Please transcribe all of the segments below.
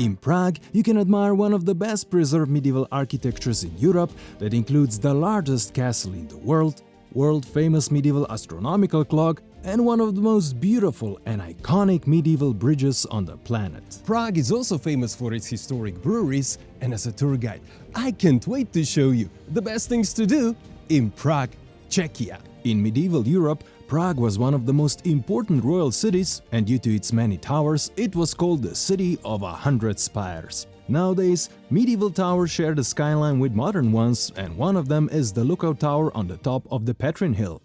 In Prague, you can admire one of the best preserved medieval architectures in Europe that includes the largest castle in the world, world-famous medieval astronomical clock, and one of the most beautiful and iconic medieval bridges on the planet. Prague is also famous for its historic breweries, and as a tour guide, I can't wait to show you the best things to do in Prague, Czechia. In medieval Europe, Prague was one of the most important royal cities, and due to its many towers, it was called the City of 100 Spires. Nowadays, medieval towers share the skyline with modern ones, and one of them is the lookout tower on the top of the Petrin Hill.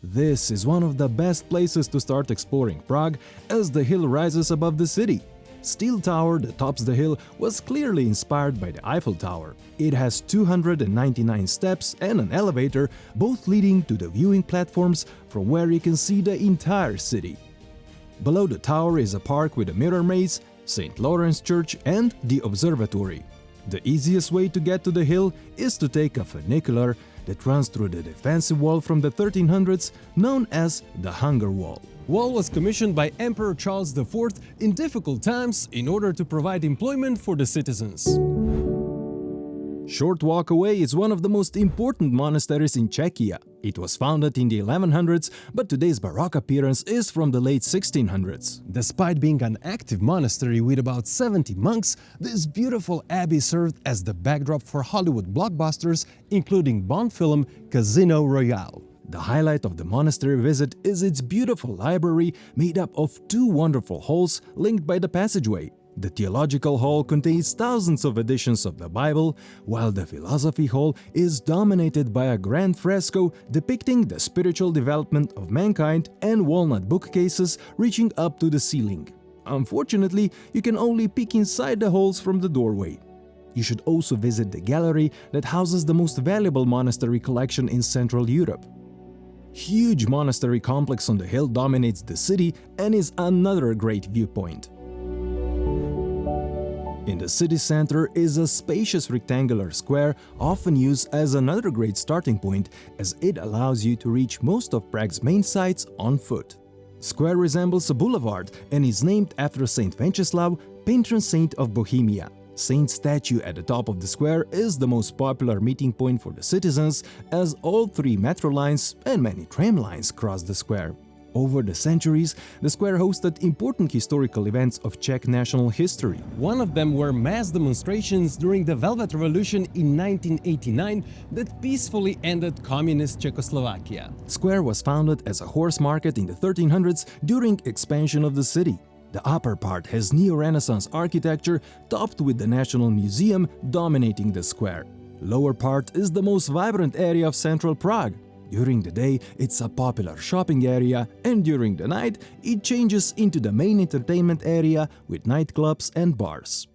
This is one of the best places to start exploring Prague, as the hill rises above the city. Steel tower that tops the hill was clearly inspired by the Eiffel Tower. It has 299 steps and an elevator, both leading to the viewing platforms from where you can see the entire city. Below the tower is a park with a mirror maze, St. Lawrence Church and the observatory. The easiest way to get to the hill is to take a funicular that runs through the defensive wall from the 1300s, known as the Hunger Wall. Wall was commissioned by Emperor Charles IV in difficult times in order to provide employment for the citizens. Short walk away is one of the most important monasteries in Czechia. It was founded in the 1100s, but today's Baroque appearance is from the late 1600s. Despite being an active monastery with about 70 monks, this beautiful abbey served as the backdrop for Hollywood blockbusters, including Bond film Casino Royale. The highlight of the monastery visit is its beautiful library made up of two wonderful halls linked by the passageway. The theological hall contains thousands of editions of the Bible, while the philosophy hall is dominated by a grand fresco depicting the spiritual development of mankind and walnut bookcases reaching up to the ceiling. Unfortunately, you can only peek inside the halls from the doorway. You should also visit the gallery that houses the most valuable monastery collection in Central Europe. Huge monastery complex on the hill dominates the city and is another great viewpoint. In the city center is a spacious rectangular square, often used as another great starting point, as it allows you to reach most of Prague's main sites on foot. Square resembles a boulevard and is named after Saint Wenceslas, patron saint of Bohemia. Saint's statue at the top of the square is the most popular meeting point for the citizens, as all three metro lines and many tram lines cross the square. Over the centuries, the square hosted important historical events of Czech national history. One of them were mass demonstrations during the Velvet Revolution in 1989 that peacefully ended communist Czechoslovakia. Square was founded as a horse market in the 1300s during expansion of the city. The upper part has neo-Renaissance architecture topped with the National Museum dominating the square. Lower part is the most vibrant area of central Prague. During the day, it's a popular shopping area, and during the night, it changes into the main entertainment area with nightclubs and bars.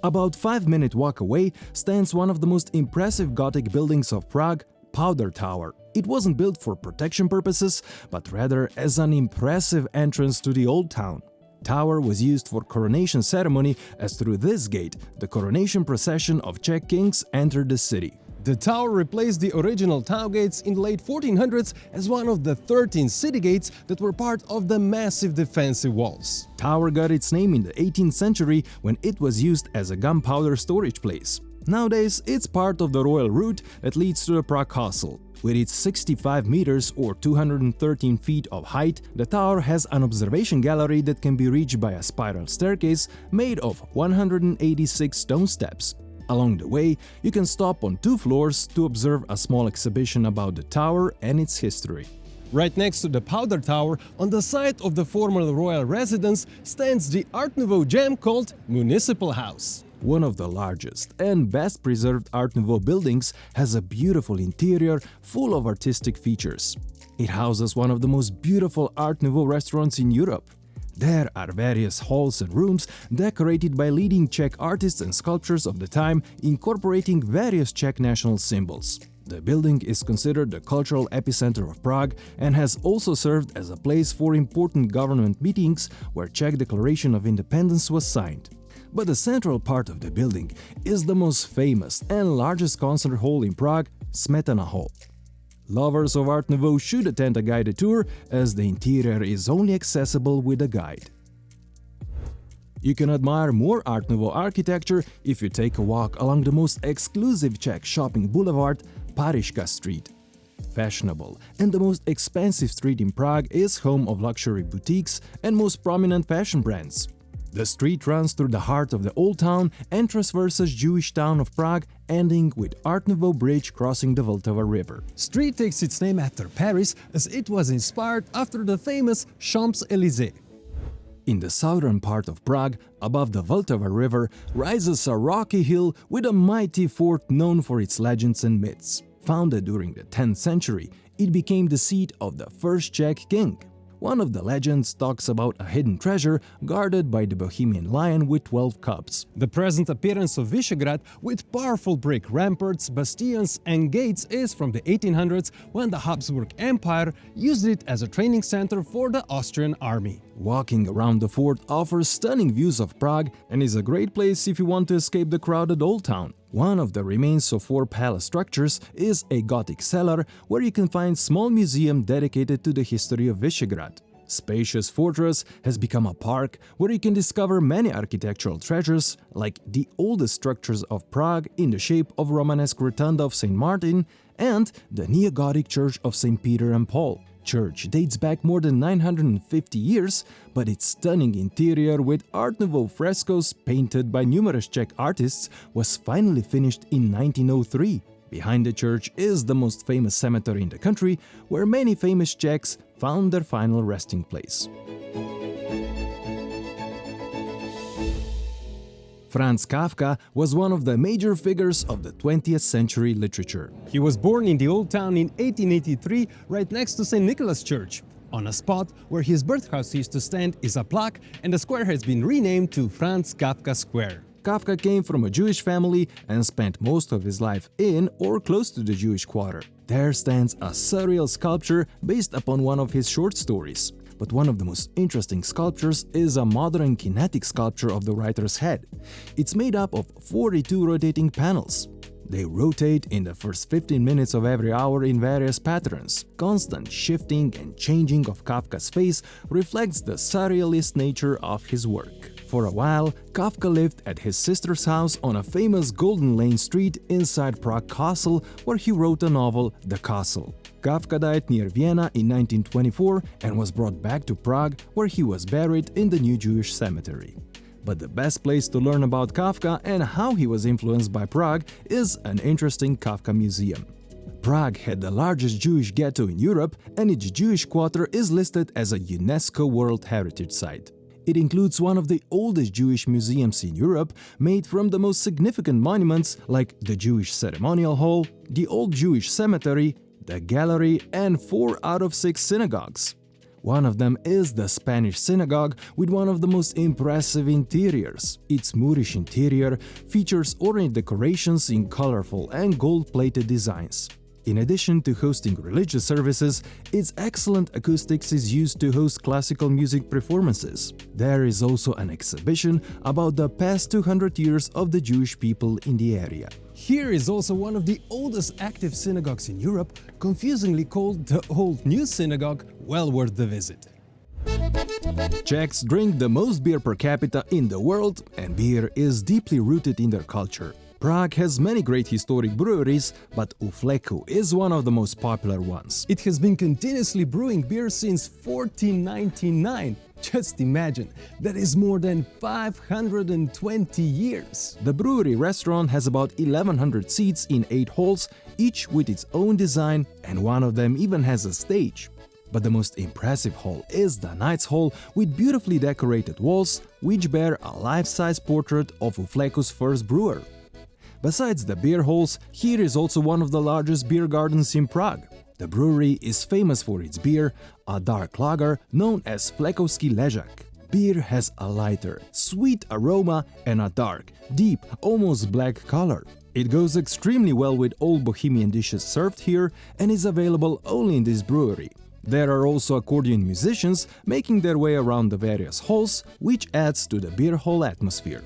About 5-minute walk away stands one of the most impressive Gothic buildings of Prague, Powder Tower. It wasn't built for protection purposes, but rather as an impressive entrance to the old town. Tower was used for coronation ceremony, as through this gate, the coronation procession of Czech kings entered the city. The tower replaced the original town gates in the late 1400s as one of the 13 city gates that were part of the massive defensive walls. Tower got its name in the 18th century when it was used as a gunpowder storage place. Nowadays, it's part of the royal route that leads to the Prague Castle. With its 65 meters or 213 feet of height, the tower has an observation gallery that can be reached by a spiral staircase made of 186 stone steps. Along the way, you can stop on 2 floors to observe a small exhibition about the tower and its history. Right next to the Powder Tower, on the site of the former royal residence, stands the Art Nouveau gem called Municipal House. One of the largest and best preserved Art Nouveau buildings has a beautiful interior full of artistic features. It houses one of the most beautiful Art Nouveau restaurants in Europe. There are various halls and rooms decorated by leading Czech artists and sculptors of the time, incorporating various Czech national symbols. The building is considered the cultural epicenter of Prague and has also served as a place for important government meetings where Czech Declaration of Independence was signed. But the central part of the building is the most famous and largest concert hall in Prague, Smetana Hall. Lovers of Art Nouveau should attend a guided tour, as the interior is only accessible with a guide. You can admire more Art Nouveau architecture if you take a walk along the most exclusive Czech shopping boulevard, Pařížská Street. Fashionable and the most expensive street in Prague is home of luxury boutiques and most prominent fashion brands. The street runs through the heart of the old town and traverses Jewish town of Prague, ending with Art Nouveau bridge crossing the Vltava River. Street takes its name after Paris, as it was inspired after the famous Champs-Élysées. In the southern part of Prague, above the Vltava River, rises a rocky hill with a mighty fort known for its legends and myths. Founded during the 10th century, it became the seat of the first Czech king. One of the legends talks about a hidden treasure guarded by the Bohemian lion with 12 cubs. The present appearance of Vyšehrad, with powerful brick ramparts, bastions and gates, is from the 1800s, when the Habsburg Empire used it as a training center for the Austrian army. Walking around the fort offers stunning views of Prague and is a great place if you want to escape the crowded old town. One of the remains of 4 palace structures is a Gothic cellar where you can find small museum dedicated to the history of Vyšehrad. Spacious fortress has become a park where you can discover many architectural treasures like the oldest structures of Prague in the shape of Romanesque Rotunda of St. Martin and the neo-Gothic Church of St. Peter and Paul. Church dates back more than 950 years, but its stunning interior with Art Nouveau frescoes painted by numerous Czech artists was finally finished in 1903. Behind the church is the most famous cemetery in the country, where many famous Czechs found their final resting place. Franz Kafka was one of the major figures of the 20th century literature. He was born in the Old Town in 1883, right next to St. Nicholas Church. On a spot where his birthhouse used to stand is a plaque, and the square has been renamed to Franz Kafka Square. Kafka came from a Jewish family and spent most of his life in or close to the Jewish quarter. There stands a surreal sculpture based upon one of his short stories. But one of the most interesting sculptures is a modern kinetic sculpture of the writer's head. It's made up of 42 rotating panels. They rotate in the first 15 minutes of every hour in various patterns. Constant shifting and changing of Kafka's face reflects the surrealist nature of his work. For a while, Kafka lived at his sister's house on a famous Golden Lane street inside Prague Castle, where he wrote a novel, The Castle. Kafka died near Vienna in 1924 and was brought back to Prague, where he was buried in the new Jewish cemetery. But the best place to learn about Kafka and how he was influenced by Prague is an interesting Kafka museum. Prague had the largest Jewish ghetto in Europe, and its Jewish quarter is listed as a UNESCO World Heritage Site. It includes one of the oldest Jewish museums in Europe, made from the most significant monuments like the Jewish Ceremonial Hall, the Old Jewish Cemetery, the Gallery, and 4 out of 6 synagogues. One of them is the Spanish synagogue with one of the most impressive interiors. Its Moorish interior features ornate decorations in colorful and gold-plated designs. In addition to hosting religious services, its excellent acoustics is used to host classical music performances. There is also an exhibition about the past 200 years of the Jewish people in the area. Here is also one of the oldest active synagogues in Europe, confusingly called the Old New Synagogue, well worth the visit. Czechs drink the most beer per capita in the world, and beer is deeply rooted in their culture. Prague has many great historic breweries, but Fleku is one of the most popular ones. It has been continuously brewing beer since 1499. Just imagine, that is more than 520 years. The brewery restaurant has about 1100 seats in 8 halls, each with its own design, and one of them even has a stage. But the most impressive hall is the Knights Hall, with beautifully decorated walls, which bear a life-size portrait of Fleku's first brewer. Besides the beer halls, here is also one of the largest beer gardens in Prague. The brewery is famous for its beer, a dark lager known as Flekovský ležák. Beer has a lighter, sweet aroma and a dark, deep, almost black color. It goes extremely well with all Bohemian dishes served here and is available only in this brewery. There are also accordion musicians making their way around the various halls, which adds to the beer hall atmosphere.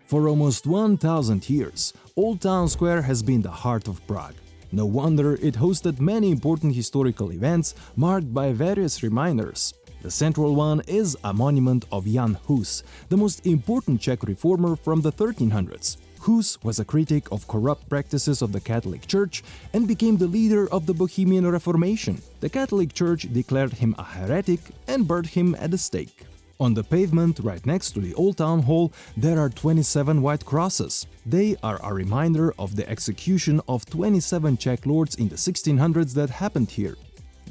For almost 1000 years, Old Town Square has been the heart of Prague. No wonder it hosted many important historical events marked by various reminders. The central one is a monument of Jan Hus, the most important Czech reformer from the 1300s. Hus was a critic of corrupt practices of the Catholic Church and became the leader of the Bohemian Reformation. The Catholic Church declared him a heretic and burned him at the stake. On the pavement right next to the Old Town Hall, there are 27 white crosses. They are a reminder of the execution of 27 Czech lords in the 1600s that happened here.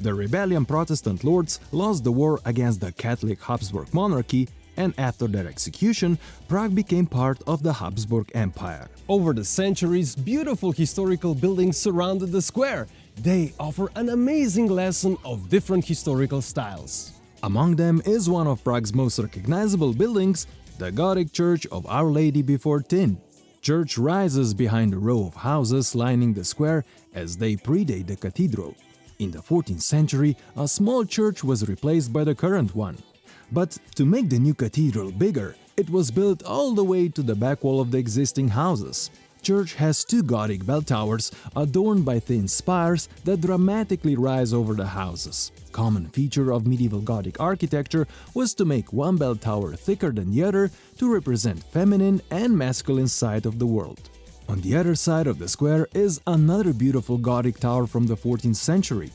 The rebellion Protestant lords lost the war against the Catholic Habsburg monarchy, and after their execution, Prague became part of the Habsburg Empire. Over the centuries, beautiful historical buildings surrounded the square. They offer an amazing lesson of different historical styles. Among them is one of Prague's most recognizable buildings, the Gothic Church of Our Lady before Tin. Church rises behind a row of houses lining the square as they predate the cathedral. In the 14th century, a small church was replaced by the current one. But to make the new cathedral bigger, it was built all the way to the back wall of the existing houses. Church has two Gothic bell towers adorned by thin spires that dramatically rise over the houses. Common feature of medieval Gothic architecture was to make one bell tower thicker than the other to represent feminine and masculine side of the world. On the other side of the square is another beautiful Gothic tower from the 14th century.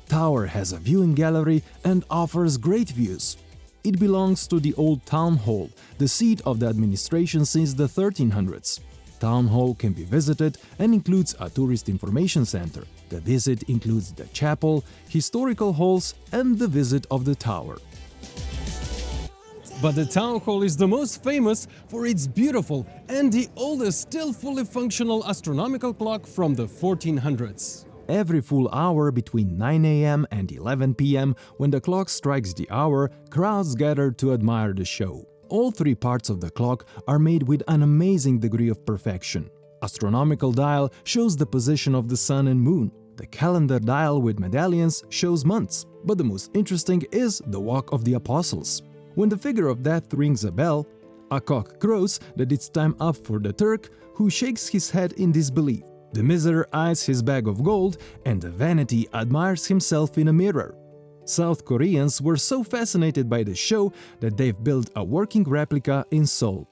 Tower has a viewing gallery and offers great views. It belongs to the Old Town Hall, the seat of the administration since the 1300s. Town Hall can be visited and includes a tourist information center. The visit includes the chapel, historical halls, and the visit of the tower. But the town hall is the most famous for its beautiful and the oldest still fully functional astronomical clock from the 1400s. Every full hour between 9 a.m. and 11 p.m., when the clock strikes the hour, crowds gather to admire the show. All three parts of the clock are made with an amazing degree of perfection. Astronomical dial shows the position of the sun and moon. The calendar dial with medallions shows months. But the most interesting is the walk of the apostles. When the figure of death rings a bell, a cock crows that it's time up for the Turk, who shakes his head in disbelief. The miser eyes his bag of gold, and the vanity admires himself in a mirror. South Koreans were so fascinated by the show that they've built a working replica in Seoul.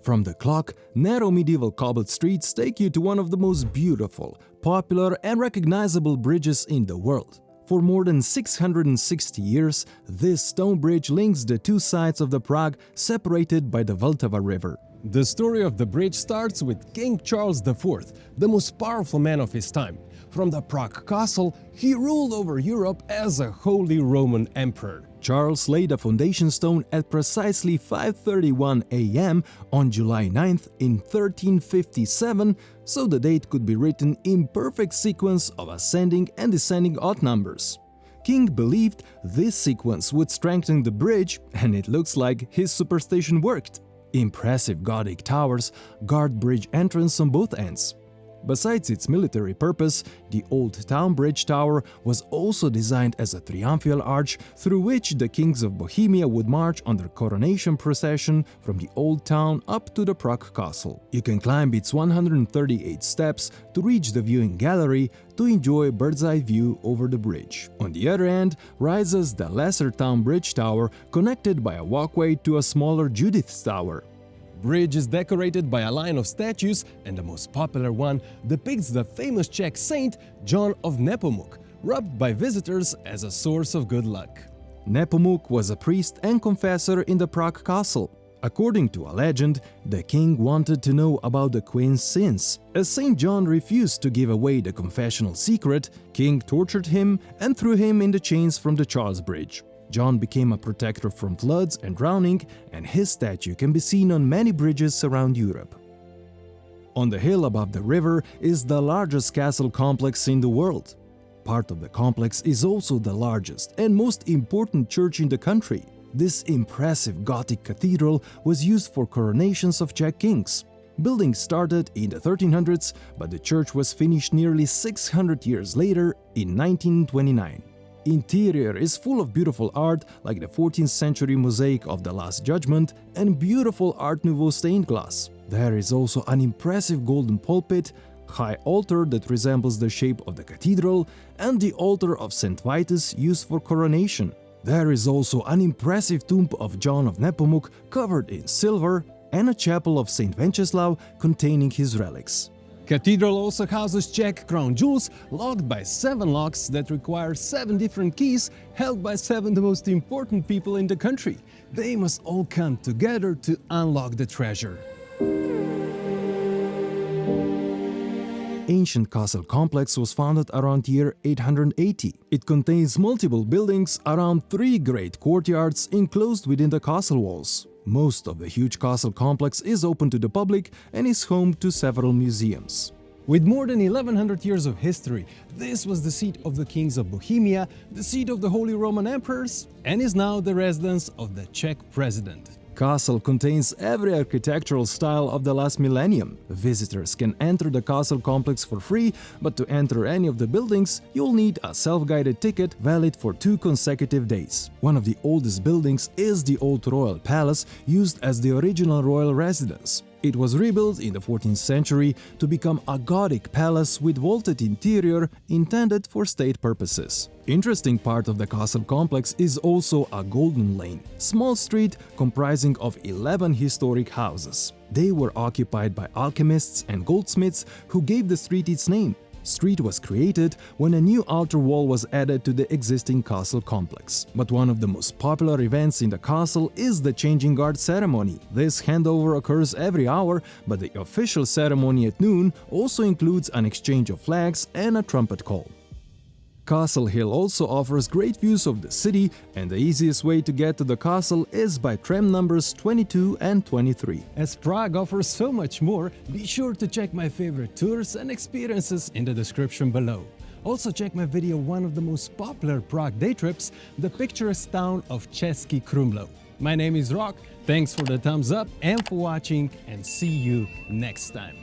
From the clock, narrow medieval cobbled streets take you to one of the most beautiful, popular and recognizable bridges in the world. For more than 660 years, this stone bridge links the two sides of the Prague separated by the Vltava River. The story of the bridge starts with King Charles IV, the most powerful man of his time. From the Prague Castle, he ruled over Europe as a Holy Roman Emperor. Charles laid a foundation stone at precisely 5:31 a.m. on July 9th in 1357, so the date could be written in perfect sequence of ascending and descending odd numbers. King believed this sequence would strengthen the bridge, and it looks like his superstition worked. Impressive Gothic towers guard bridge entrance on both ends. Besides its military purpose, the Old Town Bridge Tower was also designed as a triumphal arch through which the kings of Bohemia would march on their coronation procession from the Old Town up to the Prague Castle. You can climb its 138 steps to reach the viewing gallery to enjoy a bird's-eye view over the bridge. On the other end rises the Lesser Town Bridge Tower, connected by a walkway to a smaller Judith's Tower. Bridge is decorated by a line of statues, and the most popular one depicts the famous Czech saint John of Nepomuk, rubbed by visitors as a source of good luck. Nepomuk was a priest and confessor in the Prague Castle. According to a legend, the king wanted to know about the queen's sins. As Saint John refused to give away the confessional secret, king tortured him and threw him in the chains from the Charles Bridge. John became a protector from floods and drowning, and his statue can be seen on many bridges around Europe. On the hill above the river is the largest castle complex in the world. Part of the complex is also the largest and most important church in the country. This impressive Gothic cathedral was used for coronations of Czech kings. Building started in the 1300s, but the church was finished nearly 600 years later in 1929. Interior is full of beautiful art like the 14th century mosaic of the Last Judgment and beautiful Art Nouveau stained glass. There is also an impressive golden pulpit, high altar that resembles the shape of the cathedral, and the altar of St. Vitus used for coronation. There is also an impressive tomb of John of Nepomuk covered in silver and a chapel of St. Wenceslaus containing his relics. Cathedral also houses Czech crown jewels locked by 7 locks that require 7 different keys held by 7 the most important people in the country. They must all come together to unlock the treasure. Ancient castle complex was founded around year 880. It contains multiple buildings, around 3 great courtyards enclosed within the castle walls. Most of the huge castle complex is open to the public and is home to several museums. With more than 1100 years of history, this was the seat of the kings of Bohemia, the seat of the Holy Roman Emperors, and is now the residence of the Czech president. Castle contains every architectural style of the last millennium. Visitors can enter the castle complex for free, but to enter any of the buildings, you'll need a self-guided ticket valid for 2 consecutive days. One of the oldest buildings is the Old Royal Palace, used as the original royal residence. It was rebuilt in the 14th century to become a Gothic palace with vaulted interior intended for state purposes. Interesting part of the castle complex is also a Golden Lane, small street comprising of 11 historic houses. They were occupied by alchemists and goldsmiths who gave the street its name. Street was created when a new outer wall was added to the existing castle complex. But one of the most popular events in the castle is the changing guard ceremony. This handover occurs every hour, but the official ceremony at noon also includes an exchange of flags and a trumpet call. Castle Hill also offers great views of the city, and the easiest way to get to the castle is by tram numbers 22 and 23. As Prague offers so much more, be sure to check my favorite tours and experiences in the description below. Also check my video one of the most popular Prague day trips, the picturesque town of Český Krumlov. My name is Rock, thanks for the thumbs up and for watching, and see you next time.